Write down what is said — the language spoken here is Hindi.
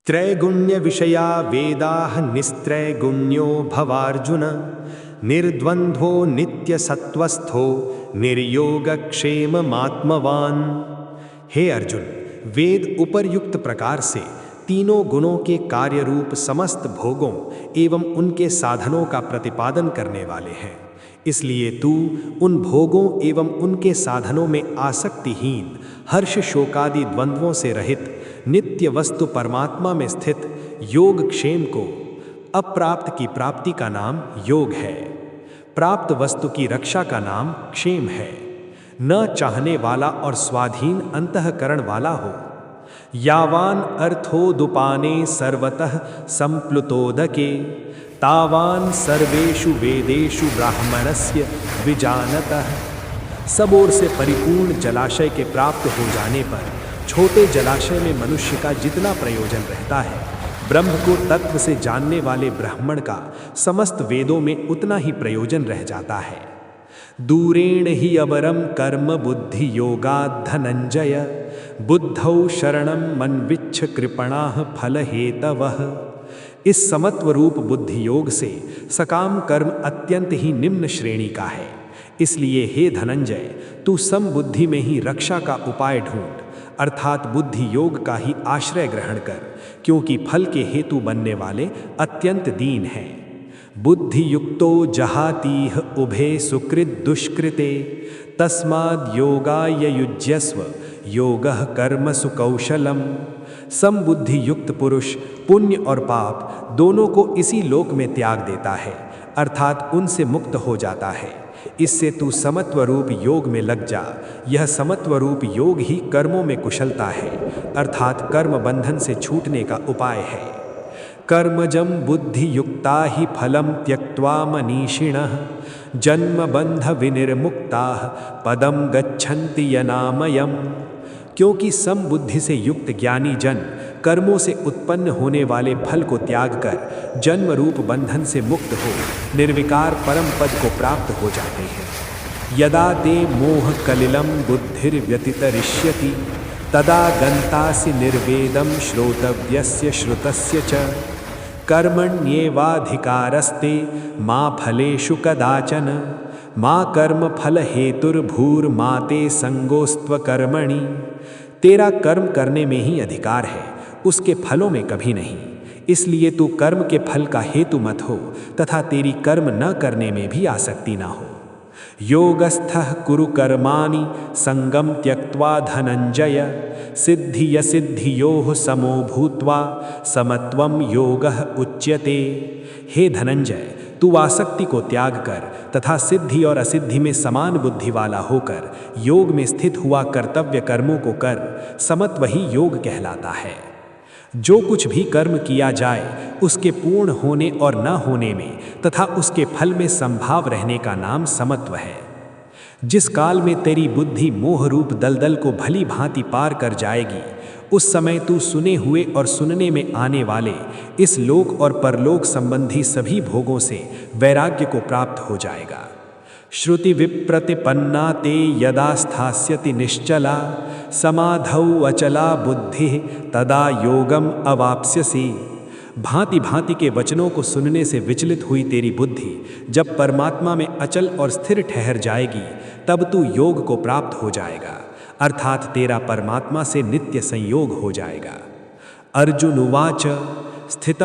त्रैगुण्य विषया वेदाः निस्त्रैगुण्यो भवार्जुन निर्द्वन्द्वो नित्यसत्वस्थो निर्योगक्षेममात्मवान्। हे अर्जुन, वेद उपर्युक्त प्रकार से तीनों गुणों के कार्य रूप समस्त भोगों एवं उनके साधनों का प्रतिपादन करने वाले हैं। इसलिए तू उन भोगों एवं उनके साधनों में आसक्तिहीन, हर्ष शोकादि द्वंद्वों से रहित, नित्य वस्तु परमात्मा में स्थित योग क्षेम को, अप्राप्त की प्राप्ति का नाम योग है, प्राप्त वस्तु की रक्षा का नाम क्षेम है, न चाहने वाला और स्वाधीन अंतःकरण वाला हो। यावान अर्थोदुपाने सर्वतः संप्लुतोदके तावान सर्वेषु वेदेषु ब्राह्मणस्य विजानतः। सब ओर से परिपूर्ण जलाशय के प्राप्त हो जाने पर छोटे जलाशय में मनुष्य का जितना प्रयोजन रहता है, ब्रह्म को तत्व से जानने वाले ब्राह्मण का समस्त वेदों में उतना ही प्रयोजन रह जाता है। दूरेण हि अवरम कर्म बुद्धि योगात् धनंजय बुद्धौ शरणं मन्विच्छ कृपणाः फलहेतवः। इस समत्व रूप बुद्धि योग से सकाम कर्म अत्यंत ही निम्न श्रेणी का है। इसलिए हे धनंजय, तू समबुद्धि में ही रक्षा का उपाय ढूंढ, अर्थात बुद्धि योग का ही आश्रय ग्रहण कर, क्योंकि फल के हेतु बनने वाले अत्यंत दीन हैं। बुद्धि युक्तो जहातीह उभे सुकृत दुष्कृते तस्माद् योगाय युज्यस्व योगः कर्मसु कौशलम। समबुद्धि युक्त पुरुष पुण्य और पाप दोनों को इसी लोक में त्याग देता है, अर्थात उनसे मुक्त हो जाता है। इससे तू समत्व रूप योग में लग जा। यह समत्व रूप योग ही कर्मों में कुशलता है, अर्थात कर्म बंधन से छूटने का उपाय है। कर्मजं बुद्धि युक्ता ही फलम त्यक्त्वा मनीषिणः जन्म बंध विनिर्मुक्ताः पदम गच्छन्ति यनामयम्। क्योंकि समबुद्धि से युक्त ज्ञानी जन कर्मों से उत्पन्न होने वाले फल को त्याग कर जन्म रूप बंधन से मुक्त हो निर्विकार परम पद को प्राप्त हो जाते हैं। यदा ते मोह कलिलं बुद्धिर्व्यतितरिष्यति तदा गन्तासि निर्वेदं श्रोतव्यस्य श्रुतस्य च कर्मण्येवाधिकारस्ते मा फलेषु कदाचन मा कर्म फल हेतुर्भूर्मा ते संगोस्त्व कर्मणि। तेरा कर्म करने में ही अधिकार है, उसके फलों में कभी नहीं। इसलिए तू कर्म के फल का हेतु मत हो तथा तेरी कर्म न करने में भी आसक्ति न हो। योगस्थः कुरु कर्माणि संगम त्यक्त्वा धनंजय सिद्धि यसिद्धियोः समो भूत्वा समत्वं योगः उच्यते। हे धनंजय, तू आसक्ति को त्याग कर तथा सिद्धि और असिद्धि में समान बुद्धि वाला होकर योग में स्थित हुआ कर्तव्य कर्मों को कर, समत्व ही योग कहलाता है। जो कुछ भी कर्म किया जाए उसके पूर्ण होने और न होने में तथा उसके फल में संभाव रहने का नाम समत्व है। जिस काल में तेरी बुद्धि मोह रूप दलदल को भली भांति पार कर जाएगी, उस समय तू सुने हुए और सुनने में आने वाले इस लोक और परलोक संबंधी सभी भोगों से वैराग्य को प्राप्त हो जाएगा। श्रुति विप्रतिपन्ना ते यदा स्थास्यति निश्चला समाधौ अचला बुद्धि तदा योगम अवाप्स्यसि। भांति भांति के वचनों को सुनने से विचलित हुई तेरी बुद्धि जब परमात्मा में अचल और स्थिर ठहर जाएगी, तब तू योग को प्राप्त हो जाएगा, अर्थात तेरा परमात्मा से नित्य संयोग हो जाएगा। अर्जुन उवाच स्थित